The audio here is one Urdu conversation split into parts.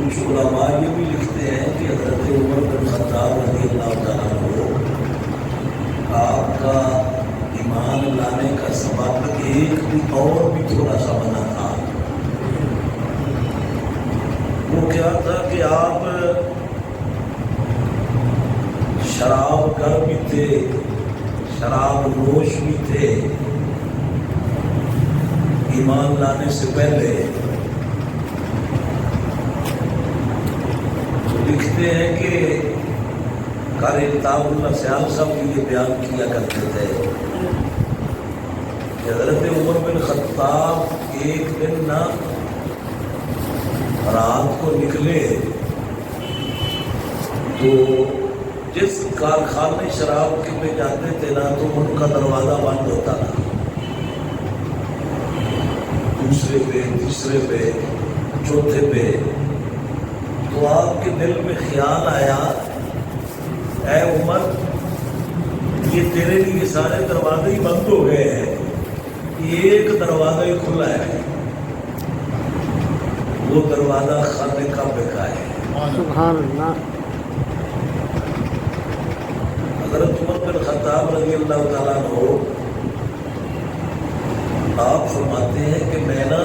کچھ علماء یہ بھی لکھتے ہیں کہ حضرت عمر بن خطاب رضی اللہ تعالیٰ عنہ آپ کا ایمان لانے کا سبب ایک بھی اور بھی تھوڑا سا بنا تھا۔ وہ کیا تھا کہ آپ شراب گر بھی تھے، شراب نوش بھی تھے۔ ایمان لانے سے پہلے تو لکھتے ہیں کہ قاری الطاف اللہ سیال صاحب بھی یہ بیان کیا کرتے تھے کہ حضرت عمر بن خطاب ایک دن نہ رات کو نکلے تو جس کارخانے شراب کے پہ جاتے تھے نا تو ان کا دروازہ بند ہوتا تھا، دوسرے پہ، تیسرے پہ، چوتھے پہ۔ تو آپ کے دل میں خیال آیا، اے عمر یہ تیرے لیے سارے دروازے ہی بند ہو گئے ہیں، ایک دروازہ ہی کھلا ہے، وہ دروازہ خانہ کعبہ کا ہے۔ سبحان اللہ۔ حضرت عمر بن خطاب رضی اللہ تعالیٰ عنہ آپ فرماتے ہیں کہ میں نا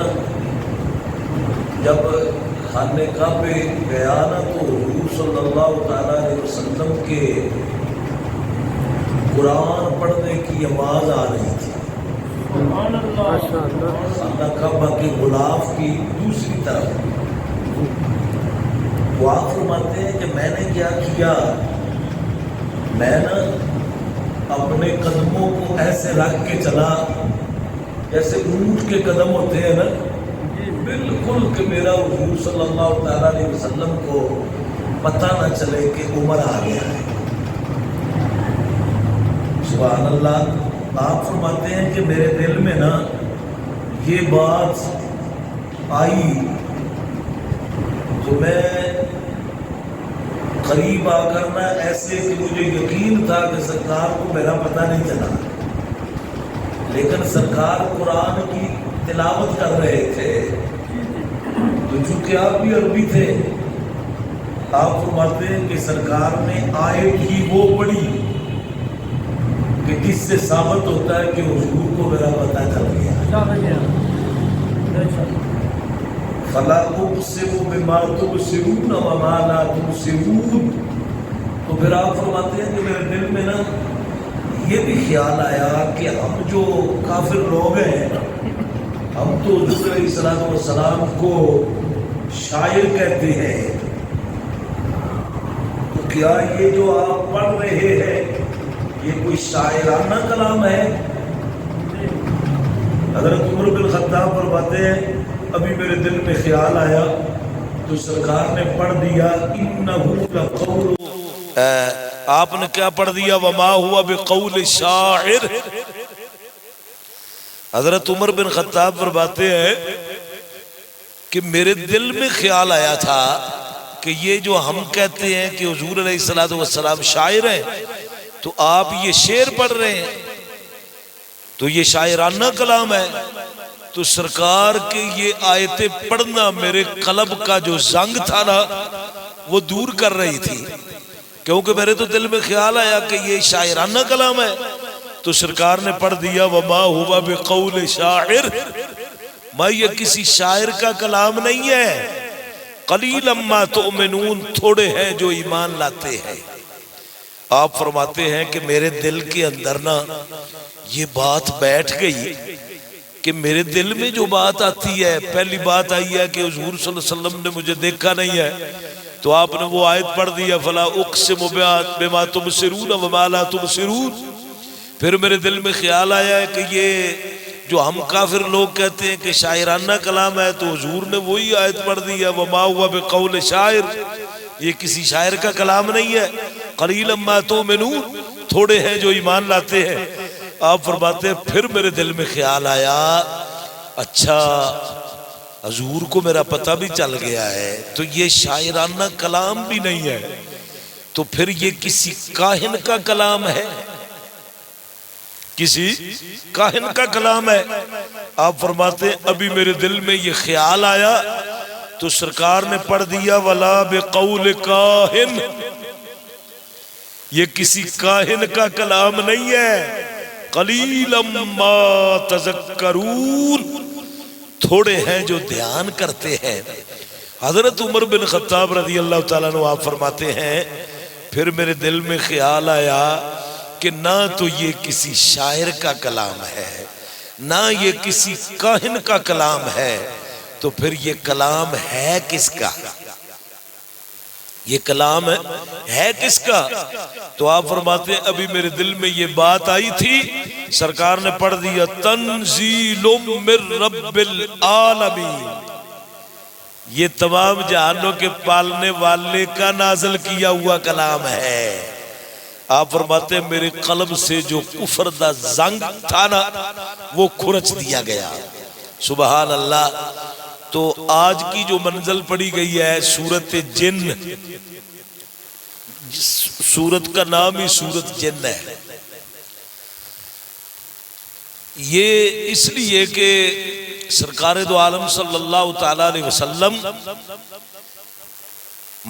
جب خانہ کعبہ گیا نا تو حضور صلی اللہ تعالیٰ علیہ وسلم کے قرآن پڑھنے کی آواز آ رہی تھی خانہ کعبہ کے غلاف کی دوسری طرف۔ وہ آپ فرماتے ہیں کہ میں نے کیا کیا، میں نا اپنے قدموں کو ایسے رکھ کے چلا جیسے اونٹ کے قدم ہوتے ہیں نا، بالکل کہ میرا حضور صلی اللہ تعالیٰ علیہ وسلم کو پتہ نہ چلے کہ عمر آ گیا ہے۔ سبحان اللہ۔ آپ فرماتے ہیں کہ میرے دل میں نا یہ بات آئی تو میں قریب آ کر نا ایسے کہ مجھے یقین تھا کہ سرکار کو میرا پتہ نہیں چلا، لیکن سرکار قرآن کی تلاوت کر رہے تھے تو چونکہ آپ بھی عربی تھے، آپ فرماتے ہیں کہ سرکار نے آیت ہی وہ پڑھی کہ جس سے ثابت ہوتا ہے کہ حضور کو میرا پتہ چل گیا۔ فَلَا أُقْسِمُ بِمَا تُبْصِرُونَ وَمَا لَا تُبْصِرُونَ۔ تو پھر آپ فرماتے ہیں کہ میرے دل میں نا یہ بھی خیال آیا کہ ہم جو کافر لوگ ہیں ہم تو حضور علیہ الصلوۃ والسلام کو شاعر کہتے ہیں، تو کیا یہ جو آپ پڑھ رہے ہیں یہ کوئی شاعرانہ کلام ہے؟ حضرت عمر بن خطاب فرماتے ہیں ابھی میرے دل میں خیال آیا تو سرکار نے پڑھ دیا انہ لقول، آپ نے کیا پڑھ دیا، وما ہوا بقول شاعر۔ حضرت عمر بن خطاب فرماتے ہیں کہ میرے دل میں خیال آیا تھا کہ یہ جو ہم کہتے ہیں کہ حضور علیہ الصلوۃ والسلام شاعر ہیں تو آپ یہ شعر پڑھ رہے ہیں، تو یہ شاعرانہ کلام ہے۔ تو سرکار کے یہ آیتیں پڑھنا میرے قلب کا جو زنگ تھا نا وہ دور کر رہی تھی، کیونکہ میرے تو دل میں خیال آیا کہ یہ شاعرانہ کلام ہے۔ تو سرکار نے پڑھ دیا وما ہوا بقول شاعر، میں یہ کسی شاعر کا کلام نہیں ہے، قلیلا ما تؤمنون، تھوڑے ہیں جو ایمان لاتے ہیں۔ آپ فرماتے ہیں کہ میرے دل کے اندر نا یہ بات بیٹھ گئی کہ میرے دل میں جو بات آتی ہے، پہلی بات آئی ہے کہ حضور صلی اللہ علیہ وسلم نے مجھے دیکھا نہیں ہے، تو آپ نے وہ آیت پڑھ دیا فلا اقسم بما تبصرون وما لا تبصرون۔ پھر میرے دل میں خیال آیا ہے کہ یہ جو ہم کافر لوگ کہتے ہیں کہ شاعرانہ کلام ہے، تو حضور نے وہی آیت پڑھ دی ہے وما ہوا بقول شاعر، یہ کسی شاعر کا کلام نہیں ہے، قلیلا ما تؤمنون، تھوڑے ہیں جو ایمان لاتے ہیں۔ آپ فرماتے ہیں پھر میرے دل میں خیال آیا اچھا حضور کو میرا پتہ بھی چل گیا ہے تو یہ شاعرانہ کلام بھی نہیں ہے، تو پھر یہ کسی کاہن کا کلام ہے، کسی کاہن کا کلام ہے۔ آپ فرماتے ہیں ابھی میرے دل میں یہ خیال آیا تو سرکار نے پڑھ دیا ولا بقول کاہن، یہ کسی کاہن کا کلام نہیں ہے، قلیلا ما تذکرون، تھوڑے ہیں جو دھیان کرتے ہیں۔ حضرت عمر بن خطاب رضی اللہ تعالیٰ عنہ آپ فرماتے ہیں پھر میرے دل میں خیال آیا کہ نہ تو یہ کسی شاعر کا کلام ہے نہ یہ کسی کاہن کا کلام ہے، تو پھر یہ کلام ہے کس کا؟ یہ کلام ہے کس کا؟ تو آپ فرماتے ہیں ابھی میرے دل میں یہ بات آئی تھی، سرکار نے پڑھ دیا تنزیل من رب العالمین، یہ تمام جہانوں کے پالنے والے کا نازل کیا ہوا کلام ہے۔ آپ فرماتے ہیں میرے قلب سے جو کفر دا زنگ تھا نا وہ کھرچ دیا گیا۔ سبحان اللہ۔ تو آج کی جو منزل پڑھی گئی ہے سورت جن، سورت کا نام ہی سورت جن ہے، یہ اس لیے کہ سرکار دو عالم صلی اللہ تعالی علیہ وسلم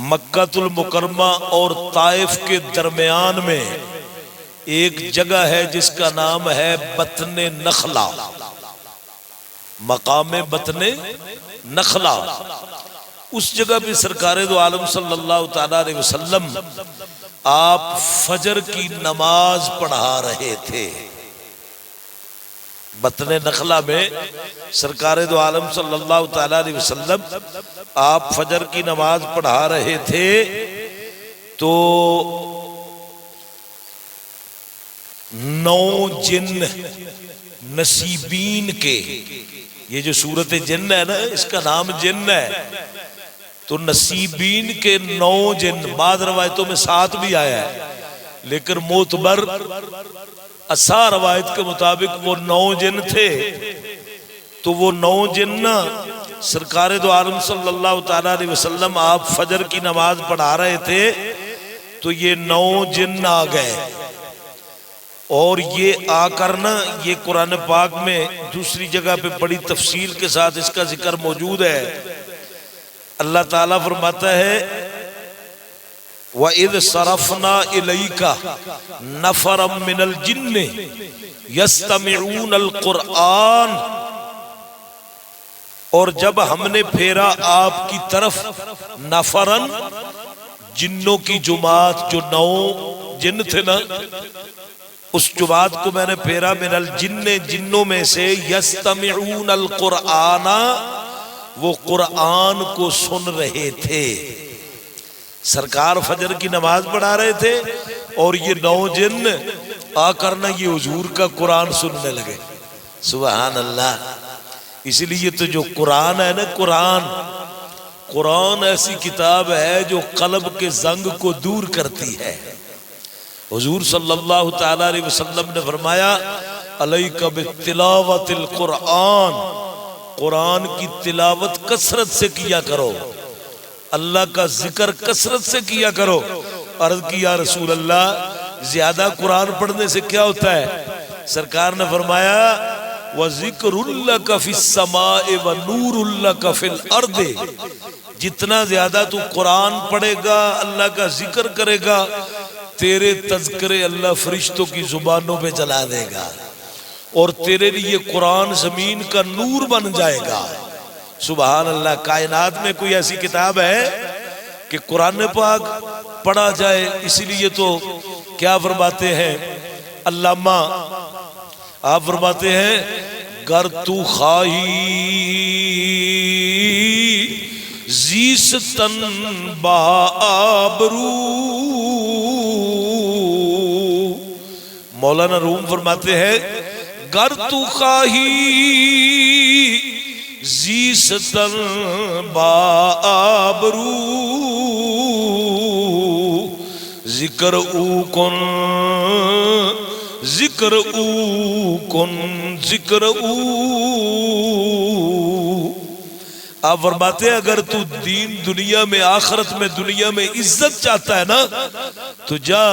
مکہ المکرمہ اور طائف کے درمیان میں ایک جگہ ہے جس کا نام ہے بطن نخلا، مقام بطن نخلا، اس جگہ پہ سرکار دو عالم صلی اللہ تعالی علیہ وسلم آپ فجر کی نماز پڑھا رہے تھے۔ بطن نخلا میں سرکار دو عالم صلی اللہ تعالی علیہ وسلم آپ فجر کی نماز پڑھا رہے تھے، تو 9 جن نصیبین کے، یہ جو سورت جن ہے نا اس کا نام جن ہے، تو نصیبین کے 9 جن، بعض روایتوں میں 7 بھی آیا ہے لیکن معتبر اصح روایت کے مطابق وہ 9 جن تھے۔ تو وہ 9 جن سرکار دو عالم صلی اللہ تعالیٰ علیہ وسلم آپ فجر کی نماز پڑھا رہے تھے، تو یہ 9 جن آ گئے، اور یہ آ کر نا یہ قرآن پاک میں دوسری جگہ پہ بڑی تفصیل کے ساتھ اس کا ذکر موجود ہے۔ اللہ تعالیٰ فرماتا ہے وَإِذْ صَرَفْنَا إِلَيْكَ نَفَرًا مِّنَ الْجِنِّ يَسْتَمِعُونَ الْقُرْآنَ، اور جب ہم نے پھیرا آپ کی طرف نفرن، جنوں کی جماعت، جو 9 جن تھے نا اس جماعت کو میں نے پھیرا، من الجن، جنوں میں سے، یستمعون القرآن، وہ قرآن کو سن رہے تھے۔ سرکار فجر کی نماز پڑھا رہے تھے اور یہ 9 جن آ کر نا یہ حضور کا قرآن سننے لگے۔ سبحان اللہ۔ اسی لیے تو جو قرآن ہے نا، قرآن ایسی کتاب ہے جو قلب کے زنگ کو دور کرتی ہے۔ حضور صلی اللہ تعالی علیہ وسلم نے فرمایا علیک بتلاوت القرآن، قرآن کی تلاوت کثرت سے کیا کرو، اللہ کا ذکر کثرت سے کیا کرو۔ عرض کی یا رسول اللہ زیادہ قرآن پڑھنے سے کیا ہوتا ہے؟ سرکار نے فرمایا وَذِكْرُ لَكَ فِي السَّمَاءِ وَنُورُ لَكَ فِي الْأَرْضِ، جتنا زیادہ تو قرآن پڑھے گا، اللہ کا ذکر کرے گا، تیرے تذکرے اللہ فرشتوں کی زبانوں پہ چلا دے گا، اور تیرے لیے قرآن زمین کا نور بن جائے گا۔ سبحان اللہ۔ کائنات میں کوئی ایسی کتاب ہے کہ قرآن پاک پڑھا جائے؟ اسی لیے تو کیا فرماتے ہیں علامہ، آپ فرماتے ہیں گر تو خواہی زیستن با آبرو، مولانا روم فرماتے ہیں گر تو خواہی زیستن با آبرو، ذکر او کن، ذکر او کن، ذکر او۔ آپ فرماتے ہیں اگر تو دین دنیا میں، آخرت میں، دنیا میں عزت چاہتا ہے نا تو جا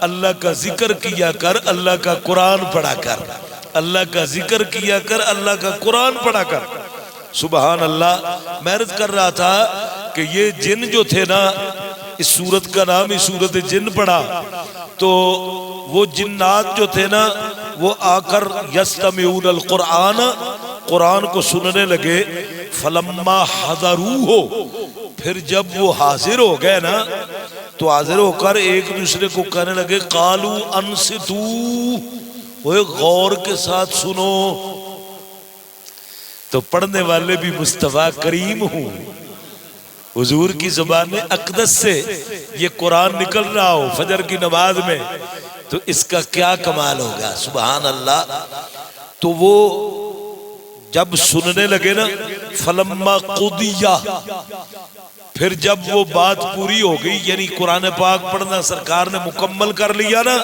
اللہ کا ذکر کیا کر، اللہ کا قرآن پڑھا کر، اللہ کا ذکر کیا کر، اللہ کا قرآن پڑھا کر۔ سبحان اللہ. میں عرض کر رہا تھا کہ یہ جن جو تھے نا، اس سورت کا نام ہی سورت جن پڑا، تو وہ جنات جو تھے نا وہ آ کر یستمعون القرآن، قرآن کو سننے لگے. فلما حضروہ، پھر جب وہ حاضر ہو گئے نا تو حاضر ہو کر ایک دوسرے کو کہنے لگے قالوا انصتوا، وہ غور کے ساتھ سنو. تو پڑھنے والے بھی مصطفیٰ کریم ہوں، حضور کی زبان اقدس سے یہ قرآن نکل رہا ہو فجر کی نماز میں، تو اس کا کیا کمال ہوگا. سبحان اللہ. تو وہ جب سننے لگے نا، فلما قضیہ، پھر جب وہ بات پوری ہو گئی، یعنی قرآن پاک پڑھنا سرکار نے مکمل کر لیا نا،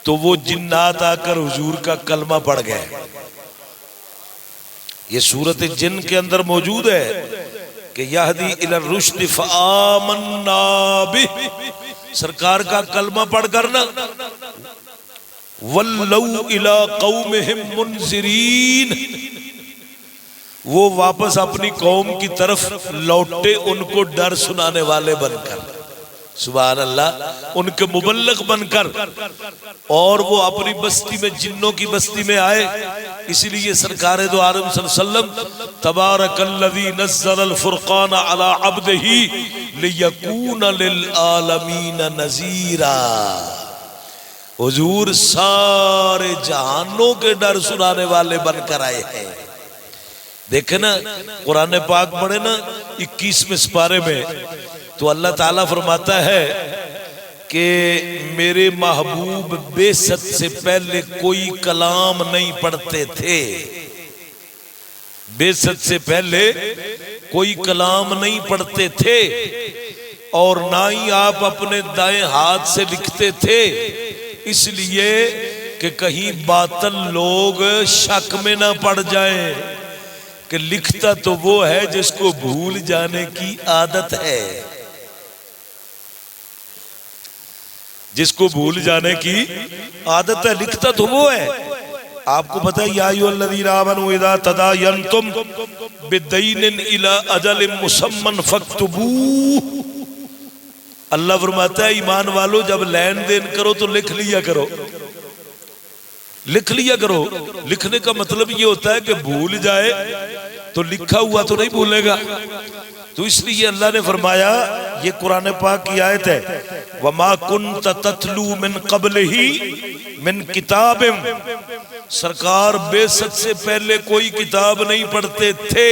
تو وہ جنات آ کر حضور کا کلمہ پڑھ گئے. یہ سورت جن کے اندر موجود ہے کہ یہدی الی الرشد فآمنا بہ، سرکار کا کلمہ پڑھ کر نا ولوا الی قومہم منذرین، وہ واپس اپنی قوم کی طرف لوٹے ان کو ڈر سنانے والے بن کر. سبحان اللہ. ان کے مبلغ بن کر، اور وہ اپنی بستی میں، جنوں کی بستی میں آئے. اسی لیے سرکار دو عالم صلی اللہ علیہ وسلم تبارک الذی نزل الفرقان علی عبدہ لیکون للعالمین نذیرا، حضور سارے جہانوں کے ڈر سنانے والے بن کر آئے ہیں. دیکھیں نا قرآن پاک پڑھے نا 21ویں سپارے میں، تو اللہ تعالیٰ فرماتا ہے کہ میرے محبوب بعثت سے پہلے کوئی کلام نہیں پڑھتے تھے. بعثت سے پہلے کوئی کلام نہیں پڑھتے تھے، اور نہ ہی آپ اپنے دائیں ہاتھ سے لکھتے تھے، اس لیے کہ کہیں باطل لوگ شک میں نہ پڑ جائیں کہ لکھتا تو وہ ہے جس کو بھول جانے کی عادت ہے، جس کو بھول جانے کی عادت ہے، لکھتا تو وہ ہے. آپ کو پتہ ہے یا ایھا الذین آمنوا اذا تداینتم بدین الی اجل مسمى فاکتبوہ. اللہ فرماتا ہے ایمان والو جب لین دین کرو تو لکھ لیا کرو، لکھ لیا کرو. لکھنے کا مطلب یہ ہوتا ہے کہ بھول جائے تو لکھا ہوا تو نہیں بھولے گا. تو اس لیے اللہ نے فرمایا، یہ قرآن پاک کی آیت ہے، وَمَا كُنْتَ تَتْلُو مِنْ قَبْلِهِ مِنْ كِتَابٍ، سرکار بعثت سے پہلے کوئی کتاب نہیں پڑھتے تھے.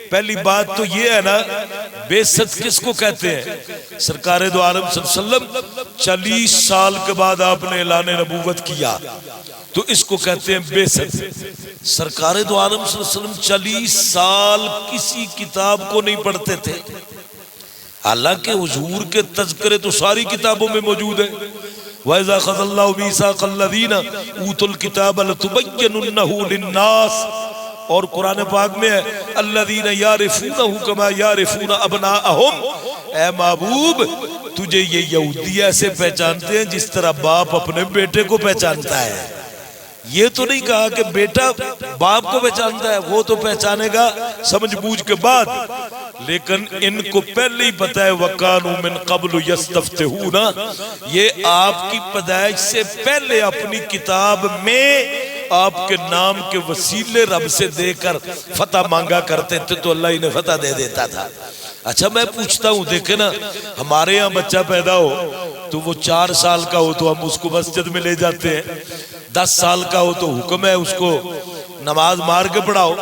پہلی بات تو یہ ہے نا، بعثت کس کو کہتے ہیں؟ سرکار دو عالم صلی اللہ علیہ وسلم 40 سال کے بعد آپ نے اعلان نبوت کیا، تو اس کو کہتے ہیں بعثت. سرکار دو عالم صلی اللہ علیہ وسلم 40 سال کسی کتاب کو نہیں پڑھتے تھے، حالانکہ حضور کے تذکرے تو ساری کتابوں میں موجود ہیں. وَإِذَا أَخَذَ اللَّهُ مِيثَاقَ الَّذِينَ أُوتُوا الْكِتَابَ لَتُبَيِّنُنَّهُ لِلنَّاسِ، اور قرآن پاک میں ہے الَّذِينَ يَعْرِفُونَهُ كَمَا يَعْرِفُونَ أَبْنَاءَهُمْ. اے محبوب تجھے یہ یہودی ایسے پہچانتے ہیں جس طرح باپ اپنے بیٹے کو پہچانتا ہے. یہ تو نہیں کہا کہ بیٹا باپ کو پہچانتا ہے، وہ تو پہچانے گا سمجھ بوجھ کے بعد، لیکن ان کو پہلے ہی پتہ ہے وَكَانُوا مِن قَبْلُ يَسْتَفْتِحُونَ، یہ آپ کی پیدائش سے پہلے اپنی کتاب میں آپ کے نام کے وسیلے رب سے دے کر فتح مانگا کرتے تھے، تو اللہ انہیں فتح دے دیتا تھا. اچھا میں پوچھتا ہوں، دیکھیں نا ہمارے ہاں بچہ پیدا ہو تو وہ 4 سال کا ہو تو ہم اس کو مسجد میں لے جاتے ہیں، 10 سال کا ہو تو حکم ہے اس کو نماز مار کے پڑھاؤ.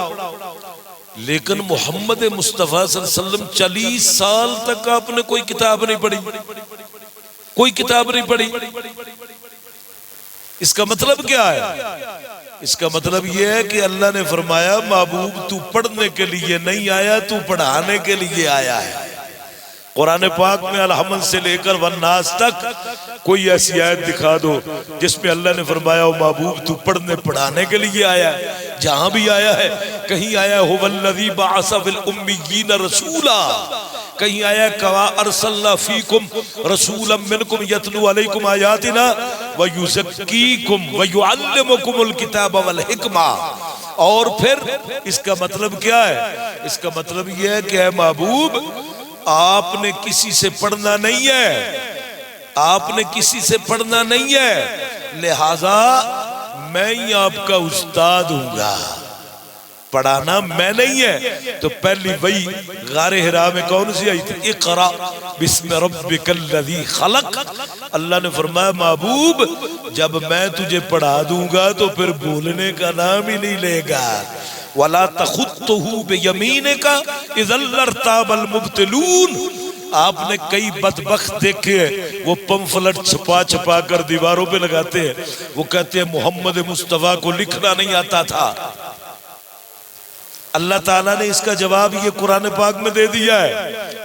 لیکن محمد مصطفیٰ صلی اللہ علیہ وسلم 40 سال تک آپ نے کوئی کتاب نہیں پڑھی، کوئی کتاب نہیں پڑھی. اس کا مطلب کیا ہے؟ اس کا مطلب یہ ہے کہ اللہ نے فرمایا محبوب تو پڑھنے کے لیے نہیں آیا، تو پڑھانے کے لیے آیا ہے. قرآن پاک میں الحمد سے لے کر والناس تک کوئی ایسی آیت دکھا دو جس میں اللہ نے فرمایا محبوب تو پڑھنے پڑھانے کے لیے آیا ہے. جہاں بھی آیا ہے، کہیں آیا ہے هو الذی بعث فی الامیین رسولا، کہیں آیا کوا ارسلنا فیکم رسولا منکم یتلو علیکم آیاتنا ویزکیکم ویعلمکم الکتاب والحکمہ، اور پھر اس کا مطلب کیا ہے؟ اس کا مطلب یہ ہے کہ اے محبوب آپ نے کسی سے پڑھنا نہیں ہے، آپ نے کسی سے پڑھنا نہیں ہے، لہذا میں ہی آپ کا استاد ہوں گا، پڑھانا میں نہیں ہے۔ تو پہلی وہی غار حرا میں کون سی آئی تھی؟ اقرا بسم ربک الذی خلق۔ اللہ نے فرمایا محبوب جب میں تجھے پڑھا دوں گا تو پھر بولنے کا نام ہی نہیں لے گا۔ وَلَا تَخُطُّهُ بِيَمِينِكَ إِذًا لَارْتَابَ الْمُبْطِلُونَ۔ آپ نے کئی بدبخت دیکھے ہیں وہ پمفلٹ چھپا چھپا کر دیواروں پہ لگاتے ہیں، وہ کہتے ہیں محمد مصطفیٰ کو لکھنا نہیں آتا تھا۔ اللہ تعالیٰ نے اس کا جواب یہ قرآن پاک میں دے دیا ہے،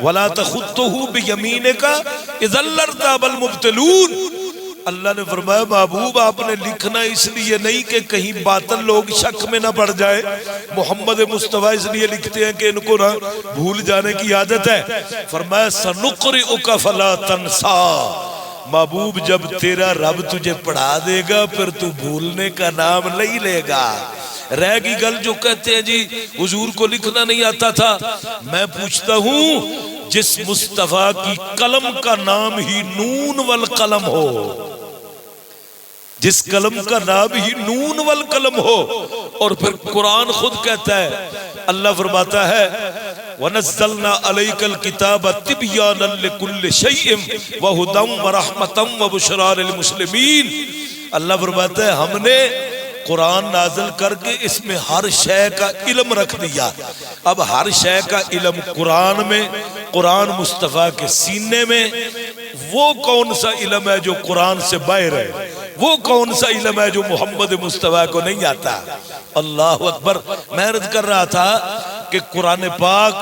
وَلَا تَخُطُّهُ بِيَمِينِكَ إِذًا لَارْتَابَ الْمُبْطِلُونَ۔ اللہ نے فرمایا محبوب آپ نے لکھنا اس لیے نہیں کہ کہیں باطل لوگ شک میں نہ پڑ جائے، محمد مصطفیٰ اس لیے لکھتے ہیں کہ ان کو نہ بھول جانے کی عادت ہے۔ فرمایا سَنُقْرِئُكَ فَلَا تَنْسَى۔ محبوب جب تیرا رب تجھے پڑھا دے گا پھر تو بھولنے کا نام نہیں لے گا۔ رہ گی گل جو کہتے ہیں جی حضور کو لکھنا نہیں آتا تھا، میں پوچھتا ہوں جس مصطفیٰ کی قلم کا نام ہی نون والقلم ہو، جس قلم کا نام ہی نون والقلم ہو، اور پھر قرآن خود کہتا ہے، اللہ فرماتا ہے وَنَزَّلْنَا عَلَيْكَ الْكِتَابَ تِبْيَانًا لِكُلِّ شَيْءٍ وَهُدًى وَرَحْمَةً وَبُشْرَىٰ لِلْمُسْلِمِينَ۔ اللہ فرماتا ہے ہم نے قرآن نازل کر کے اس میں ہر شے کا علم رکھ دیا۔ اب ہر شے کا علم قرآن میں، قرآن مصطفیٰ کے سینے میں، وہ کون سا علم ہے جو قرآن سے باہر ہے؟ وہ کون سا علم ہے جو محمد مصطفیٰ کو نہیں آتا؟ اللہ اکبر۔ میں عرض کر رہا تھا کہ قرآن پاک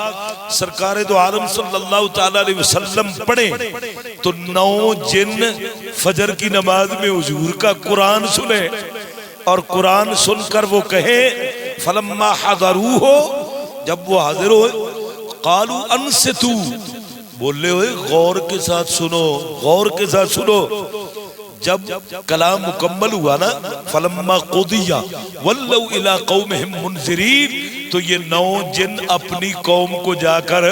سرکار دو عالم صلی اللہ تعالی علیہ وسلم پڑھیں تو 9 جن فجر کی نماز میں حضور کا قرآن سنیں، اور قرآن سن کر وہ کہیں فلما حضروہ، جب وہ حاضر ہوئے قالوا انصتوا، بولے ہوئے غور کے ساتھ سنو، غور کے ساتھ سنو۔ جب کلام مکمل ہوا نا فلما قضی ولوا الی قومہم منذرین، تو یہ 9 جن اپنی قوم کو جا کر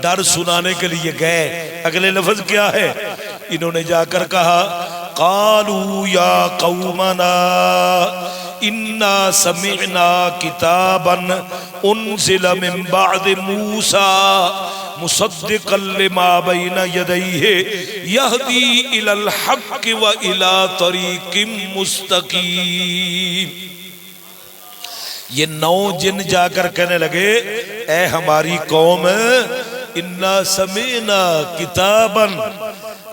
ڈر سنانے کے لیے گئے۔ اگلے لفظ کیا ہے؟ انہوں نے جا کر کہا قالوا یا قومنا انا سمعنا کتابا انزل من بعد موسیٰ مصدقا لما بین یدیہ یہدی الی الحق و الی طریق مستقیم۔ یہ 9 جن جا کر کہنے لگے اے ہماری قوم انا سمعنا کتابا،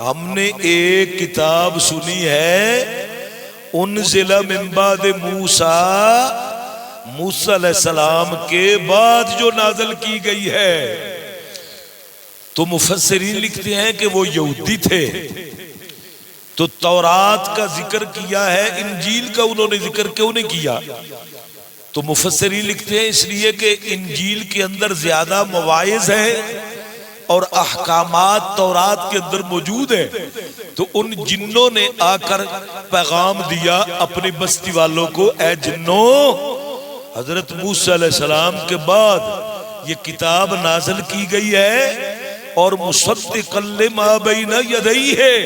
ہم نے ایک کتاب سنی ہے انزل من بعد موسیٰ، موسیٰ علیہ السلام کے بعد جو نازل کی گئی ہے۔ تو مفسرین لکھتے ہیں کہ وہ یہودی تھے تو تورات کا ذکر کیا ہے، انجیل کا انہوں نے ذکر کیوں نہیں کیا؟ تو مفسرین لکھتے ہیں اس لیے کہ انجیل کے اندر زیادہ مواعظ ہیں اور احکامات تورات کے اندر موجود ہیں، تو ان جنوں نے آ کر پیغام دیا اپنی بستی والوں کو، اے جنوں حضرت موسیٰ علیہ السلام کے بعد یہ کتاب نازل کی گئی ہے اور مصدقا لما بین یدیہ ہے،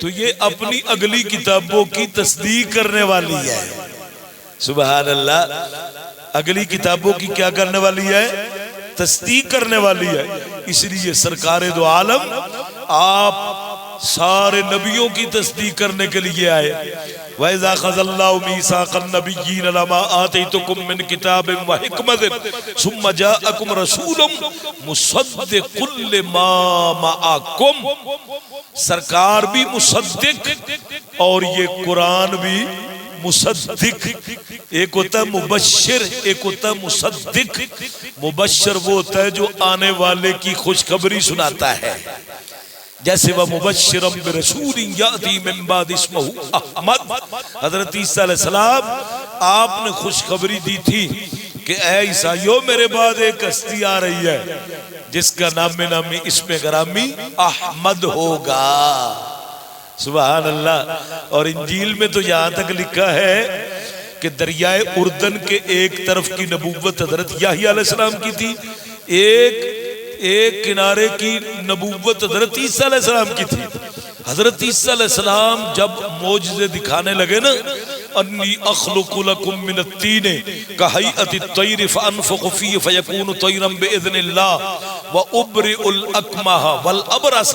تو یہ اپنی اگلی کتابوں کی تصدیق کرنے والی ہے۔ سبحان اللہ، اگلی کتابوں کی کیا کرنے والی ہے؟ تصدیق کرنے والی ہے۔ اس لیے سرکار دو عالم آپ سارے نبیوں کی تصدیق کرنے کے لیے آئے۔ وَإِذَا أَخَذَ اللَّهُ مِيثَاقَ النَّبِيِّينَ لَمَا آتَيْتُكُم مِّن كِتَابٍ وَحِكْمَةٍ ثُمَّ جَاءَكُمْ رَسُولٌ مُصَدِّقٌ لِّمَا مَعَكُمْ، سرکار بھی مصدق اور یہ قرآن بھی مصدق۔ ایک ہوتا ہے مبشر، ایک ہوتا ہے مصدق۔ مبشر وہ ہوتا ہے جو آنے والے کی خوشخبری سناتا ہے، جیسے وہ مبشرم برسول یاتی من بعد اسمہ احمد۔ حضرت عیسیٰ علیہ السلام آپ نے خوشخبری دی تھی کہ اے عیسائیو میرے بعد ایک ہستی آ رہی ہے جس کا نام نامی اسم گرامی احمد ہوگا۔ سبحان اللہ۔ اور انجیل میں تو یہاں تک لکھا ہے کہ دریائے اردن کے ایک طرف کی نبوت حضرت یحییٰ علیہ السلام کی تھی، ایک کنارے کی نبوت حضرت عیسیٰ علیہ السلام کی تھی۔ حضرت عیسیٰ علیہ السلام جب معجزے دکھانے لگے نا، انی اخلق لکم من الطین کہیئۃ الطیر فانفخ فیہ فیکون طیرا باذن اللہ وابرئ الاکمہ والابرص،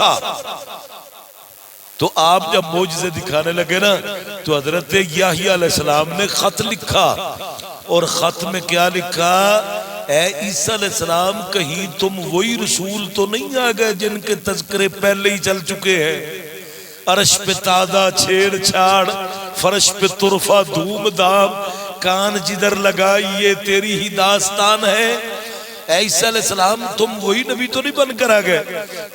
تو آپ جب معجزے دکھانے لگے نا تو حضرت یحییٰ علیہ السلام نے خط لکھا، اور خط میں کیا لکھا؟ اے عیسیٰ علیہ السلام، کہیں تم وہی رسول تو نہیں آ گئے جن کے تذکرے پہلے ہی چل چکے ہیں؟ عرش پہ تازہ چھیڑ چھاڑ، فرش پہ طرفہ دھوم دھام، کان جدھر لگائی یہ تیری ہی داستان ہے۔ اے عیسیٰ علیہ السلام، تم وہی نبی تو نہیں بن کر آ گئے؟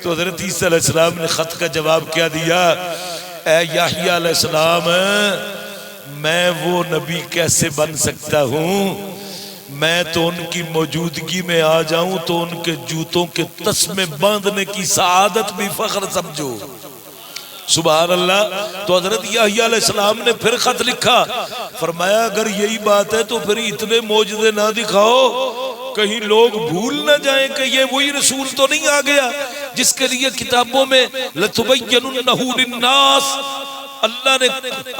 تو حضرت عیسیٰ علیہ السلام نے خط کا جواب کیا دیا؟ اے یحییٰ علیہ السلام، میں وہ نبی کیسے بن سکتا ہوں؟ میں تو ان کی موجودگی میں آ جاؤں تو ان کے جوتوں کے تسمے باندھنے کی سعادت بھی فخر سمجھو۔ سبحان اللہ۔ تو حضرت یحییٰ علیہ السلام نے پھر خط لکھا، فرمایا اگر یہی بات ہے تو پھر اتنے معجزے نہ دکھاؤ، کہیں لوگ بھول نہ جائیں کہ یہ وہی رسول تو نہیں آ گیا جس کے لیے کتابوں میں لَتُبَيَّنُنَّهُ لِلنَّاسِ،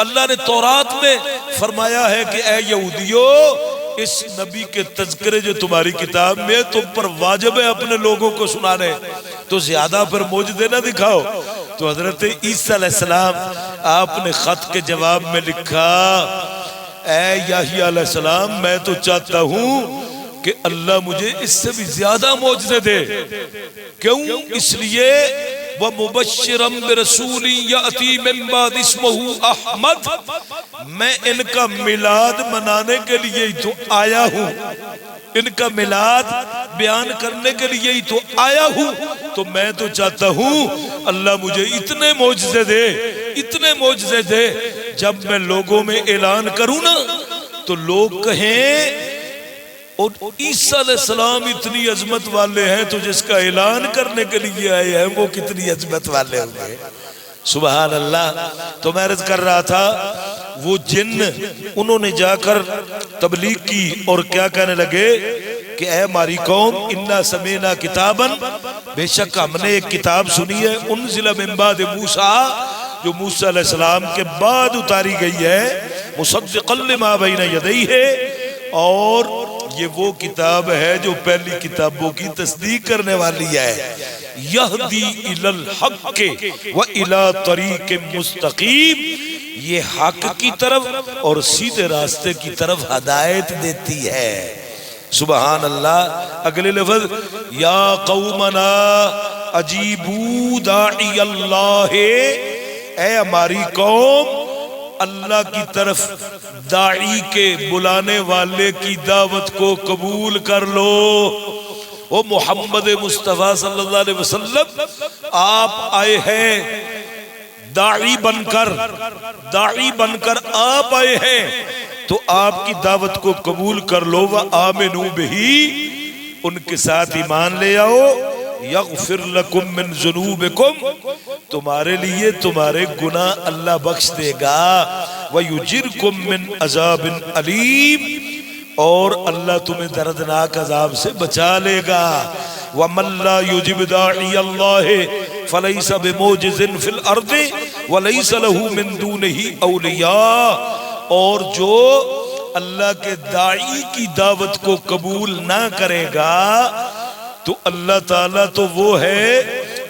اللہ نے تورات میں فرمایا ہے کہ اے یہودیو، اس نبی کے تذکرے جو تمہاری کتاب میں تم پر واجب ہے اپنے لوگوں کو سنانے، تو زیادہ پر معجزے نہ دکھاؤ۔ تو حضرت عیسیٰ علیہ السلام آپ نے خط کے جواب میں لکھا، اے یحییٰ علیہ السلام، میں تو چاہتا ہوں کہ اللہ مجھے اس سے بھی زیادہ معجزے دے۔ کیوں؟ اس لیے وَمُبَشِّرًا بِرَسُولٍ يَأْتِي مِن بَعْدِهِ اسْمُهُ أَحْمَدُ، میں ان کا میلاد منانے کے لیے ہی تو آیا ہوں، ان کا میلاد بیان کرنے کے لیے ہی تو آیا ہوں، تو میں تو چاہتا ہوں اللہ مجھے اتنے معجزے دے، اتنے معجزے دے، جب میں لوگوں میں اعلان کروں نا تو لوگ کہیں اور عیسیٰ علیہ السلام اتنی عظمت والے ہیں تو جس کا اعلان کرنے کے لیے آئے ہیں وہ کتنی عظمت والے ہوں گے۔ سبحان اللہ۔ تو میں عرض کر رہا تھا وہ جن انہوں نے جا کر تبلیغ کی اور کیا کہنے لگے کہ اے ہماری قوم، انا سمینا کتاباً، بے شک ہم نے ایک کتاب سنی ہے، انزل من بعد موسیٰ، جو موسیٰ علیہ السلام کے بعد اتاری گئی ہے، مصدقا لما بین یدیہ، اور یہ وہ کتاب ہے جو پہلی کتابوں کی تصدیق کرنے والی ہے، یہدی الی الحق و الی طریق مستقیم، یہ حق کی طرف اور سیدھے راستے کی طرف ہدایت دیتی ہے۔ سبحان اللہ۔ اگلے لفظ یا قومنا اجیبوا داعی اللہ، اے ہماری قوم اللہ کی طرف داعی کے بلانے والے کی دعوت کو قبول کر لو۔ وہ محمد مصطفیٰ صلی اللہ علیہ وسلم آپ آئے ہیں داعی بن کر آپ آئے ہیں، تو آپ کی دعوت کو قبول کر لو۔ وآمنوا بہ، ان کے ساتھ ایمان لے آؤ۔ یغفر لکم من ذنوبکم، تمہارے لیے تمہارے گناہ اللہ بخش دے گا۔ ویجرکم من عذاب علیم، اور اللہ تمہیں دردناک عذاب سے بچا لے گا۔ ومن لا یجب داعی اللہ فلیس بمعجز فی الارض ولیس له من دونہ اولیاء، اور جو اللہ کے داعی کی دعوت کو قبول نہ کرے گا تو اللہ تعالیٰ تو وہ ہے،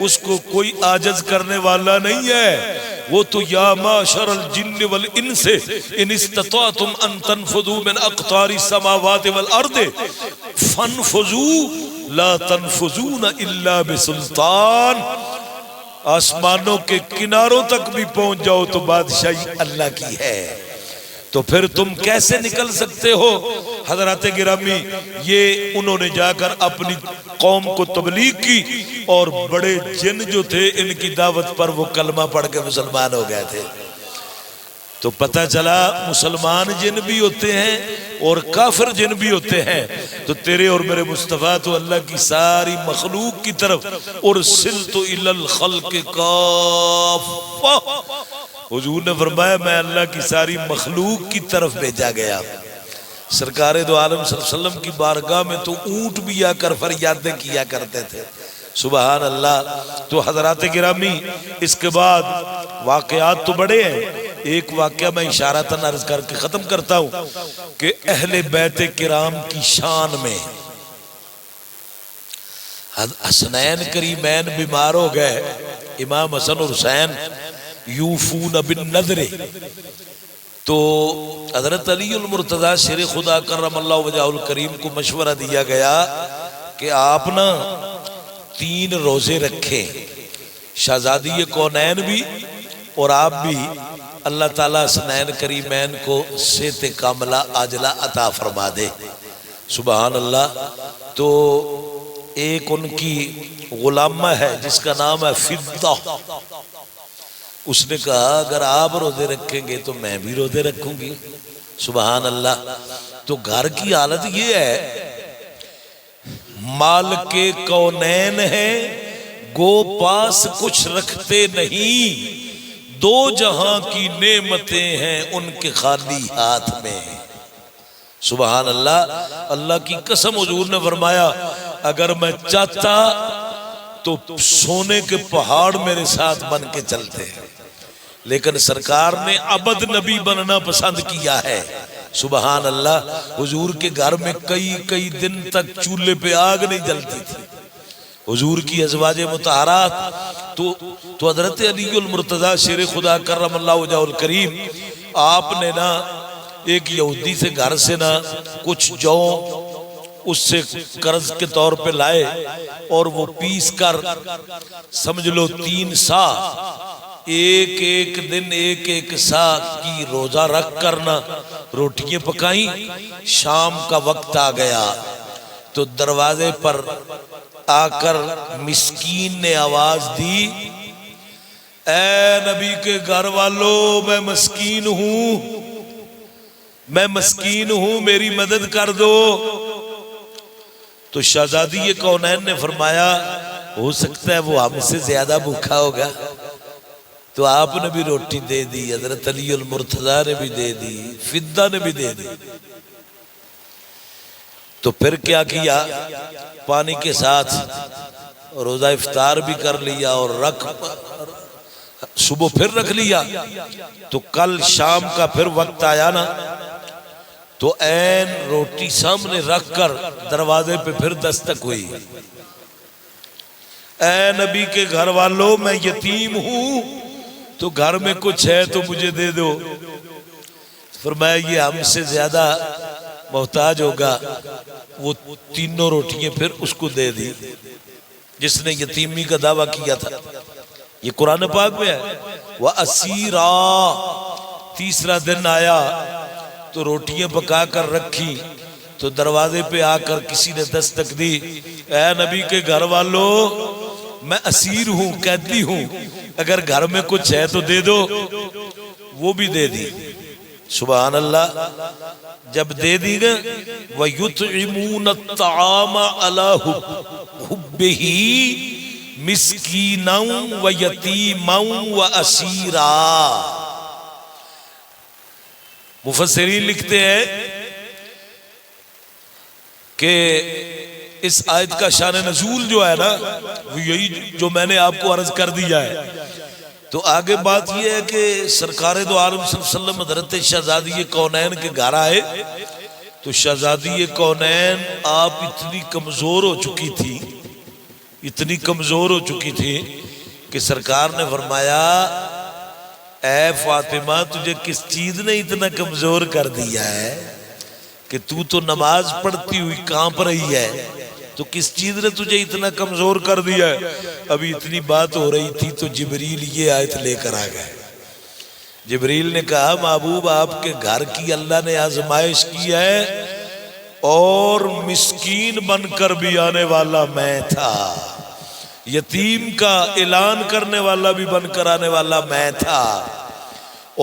اس کو کوئی عاجز کرنے والا نہیں ہے۔ وہ تو یا معشر الجن والانس ان استطعتم ان تنفذوا من اقطار السماوات والارض فانفذوا لا تنفذون الا بسلطان، آسمانوں کے کناروں تک بھی پہنچ جاؤ تو بادشاہی اللہ کی ہے، تو پھر تم کیسے نکل سکتے ہو؟ حضرات گرامی، یہ انہوں نے جا کر اپنی قوم کو تبلیغ کی، اور بڑے جن جو تھے ان کی دعوت پر وہ کلمہ پڑھ کے مسلمان ہو گئے تھے۔ تو پتہ چلا مسلمان جن بھی ہوتے ہیں اور کافر جن بھی ہوتے ہیں، تو تیرے اور میرے مصطفیٰ تو اللہ کی ساری مخلوق کی طرف ارسلت الی الخلق کافہ، حضور نے فرمایا میں اللہ کی ساری مخلوق کی طرف بھیجا گیا. سرکار دو عالم صلی اللہ علیہ وسلم کی بارگاہ میں تو اونٹ بھی آ کر فریادیں کیا کرتے تھے. سبحان اللہ. تو حضرات گرامی اس کے بعد واقعات تو بڑے ہیں. ایک واقعہ میں اشارتاً عرض کر کے ختم کرتا ہوں کہ اہل بیت کرام کی شان میں حسنین کریمین بیمار ہو گئے. امام حسن اور حسین یوفون بالنذر. تو حضرت علی المرتضیٰ شیر خدا کرم اللہ وجہہ الکریم کو مشورہ دیا گیا کہ آپ نا 3 روزے رکھیں. شہزادی کونین بھی اور آپ بھی. اللہ تعالیٰ حسنین کریمین کو صحت کاملہ عاجلہ عطا فرما دے. سبحان اللہ. تو ایک ان کی غلامہ ہے جس کا نام ہے فضہ. اس نے کہا اگر آپ روزے رکھیں گے تو میں بھی روزے رکھوں گی. سبحان اللہ. تو گھر کی حالت یہ ہے مال کے کونین ہیں گو پاس کچھ رکھتے نہیں. 2 جہاں کی نعمتیں ہیں ان کے خالی ہاتھ میں. سبحان اللہ. اللہ کی قسم حضور نے فرمایا اگر میں چاہتا تو سونے کے پہاڑ میرے ساتھ بن کے چلتے ہیں، لیکن سرکار نے ابد نبی بننا پسند کیا ہے. سبحان اللہ. حضور کے گھر میں کئی دن تک چولہے پہ آگ نہیں جلتی تھی. حضور کی ازواج مطہرات تو حضرت علی المرتضیٰ شیر خدا کرم اللہ وجہہ الکریم آپ نے نا ایک یہودی سے گھر سے نا کچھ جو اس سے قرض کے طور پہ لائے اور وہ پیس کر سمجھ لو 3 سا ایک دن ایک سا کی روزہ رکھ کرنا روٹیاں پکائیں. شام کا وقت آ گیا تو دروازے پر آ کر مسکین نے آواز دی اے نبی کے گھر والوں میں مسکین ہوں میری مدد کر دو. تو شہزادی کونین نے فرمایا ہو سکتا ہے وہ ہم سے زیادہ بھوکا ہوگا. تو آپ نے بھی روٹی دے دی. حضرت علی المرتضیٰ نے بھی دے دی. فضہ نے بھی دے دی. تو پھر کیا کیا پانی کے ساتھ روزہ افطار بھی کر لیا اور صبح پھر رکھ لیا. تو کل شام کا پھر وقت آیا نا تو عین روٹی سامنے رکھ کر دروازے پہ پھر دستک ہوئی. اے نبی کے گھر والوں میں یتیم ہوں تو گھر میں کچھ ہے تو مجھے دے دو. فرمایا یہ ہم سے زیادہ محتاج ہوگا. وہ 3 روٹیاں پھر اس کو دے دی جس نے یتیمی کا دعویٰ کیا تھا. یہ قرآن پاک میں ہے. وَأَسِيرًا. تیسرا دن آیا تو روٹیاں پکا کر رکھی تو دروازے پہ آ کر کسی نے دستک دی. اے نبی کے گھر والوں میں اسیر ہوں قیدی ہوں اگر گھر میں کچھ ہے تو دے دو. وہ بھی دے دی. سبحان اللہ. جب دے دی نا وَيُطْعِمُونَ الطَّعَامَ عَلَىٰ حُبِّهِ مِسْكِينًا وَيَتِيمًا وَأَسِيرًا. مفسرین لکھتے ہیں کہ اس آیت کا شان نزول جو ہے نا وہ یہی جو میں نے آپ کو عرض کر دیا ہے. تو آگے بات یہ ہے کہ سرکار دو عالم صلی اللہ علیہ وسلم حضرت شہزادی کونین کے گھر آئے تو شہزادی کونین آپ اتنی کمزور ہو چکی تھی کہ سرکار نے فرمایا اے فاطمہ تجھے کس چیز نے اتنا کمزور کر دیا ہے کہ تو نماز پڑھتی ہوئی کانپ رہی ہے تو کس چیز نے تجھے اتنا کمزور کر دیا ہے. ابھی اتنی بات ہو رہی تھی تو جبریل یہ آیت لے کر آ گئے. جبریل نے کہا محبوب آپ کے گھر کی اللہ نے آزمائش کی ہے اور مسکین بن کر بھی آنے والا میں تھا, یتیم کا اعلان کرنے والا بھی بن کر آنے والا میں تھا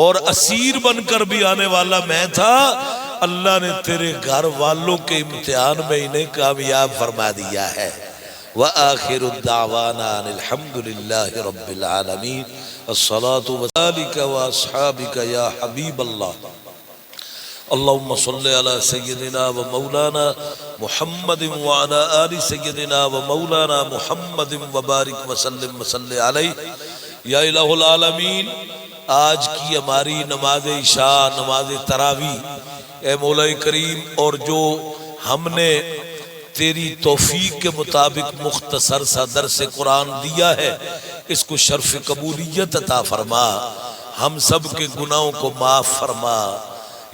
اور اسیر بن کر بھی آنے والا میں تھا. اللہ نے تیرے گھر والوں کے امتحان میں انہیں کامیاب فرما دیا ہے. وآخر الدعوانا ان الحمد للہ رب العالمین الصلاة وذالک واصحابک یا حبیب اللہ اللہم صلی علی سیدنا و مولانا محمد وعلی آل سیدنا و مولانا محمد وبارک وسلم وصلی علیہ یا الہ العالمین۔ آج کی ہماری نماز عشاء، نماز تراویح، اے مولا کریم، اور جو ہم نے تیری توفیق کے مطابق مختصر سا درس قرآن دیا ہے، اس کو شرف قبولیت عطا فرما، ہم سب کے گناہوں کو معاف فرما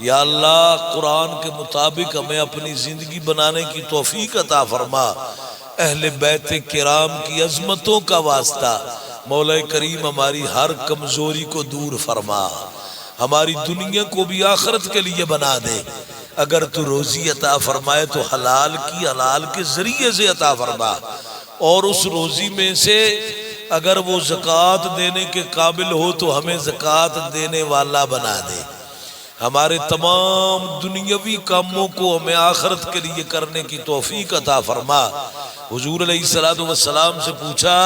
یا اللہ۔ قرآن کے مطابق ہمیں اپنی زندگی بنانے کی توفیق عطا فرما۔ اہل بیت کرام کی عظمتوں کا واسطہ مولا کریم ہماری ہر کمزوری کو دور فرما، ہماری دنیا کو بھی آخرت کے لیے بنا دے۔ اگر تو روزی عطا فرمائے تو حلال کی، حلال کے ذریعے سے عطا فرما، اور اس روزی میں سے اگر وہ زکوٰۃ دینے کے قابل ہو تو ہمیں زکوٰۃ دینے والا بنا دے۔ ہمارے تمام دنیاوی کاموں کو ہمیں آخرت کے لیے کرنے کی توفیق عطا فرما۔ حضور علیہ السلام سے پوچھا،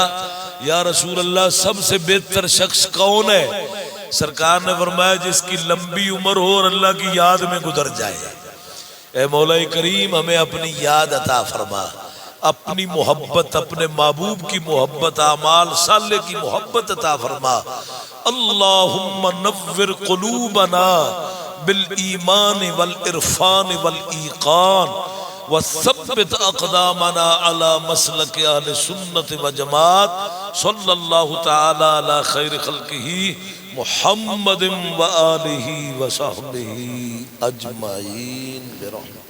یا رسول اللہ سب سے بہتر شخص کون ہے؟ سرکار نے فرمایا جس کی لمبی عمر ہو اور اللہ کی یاد میں گزر جائے۔ اے مولا کریم ہمیں اپنی یاد عطا فرما، اپنی محبت، اپنے محبوب کی محبت، اعمال صالح کی محبت عطا فرما۔ اللہم نور قلوبنا بالایمان والعرفان والایقان وثبت اقدامنا على مسلک اہل سنت و جماعت صلی اللہ تعالی علی خیر خلقہ محمد و آلہ و صحبہ اجمعین برحمتہ۔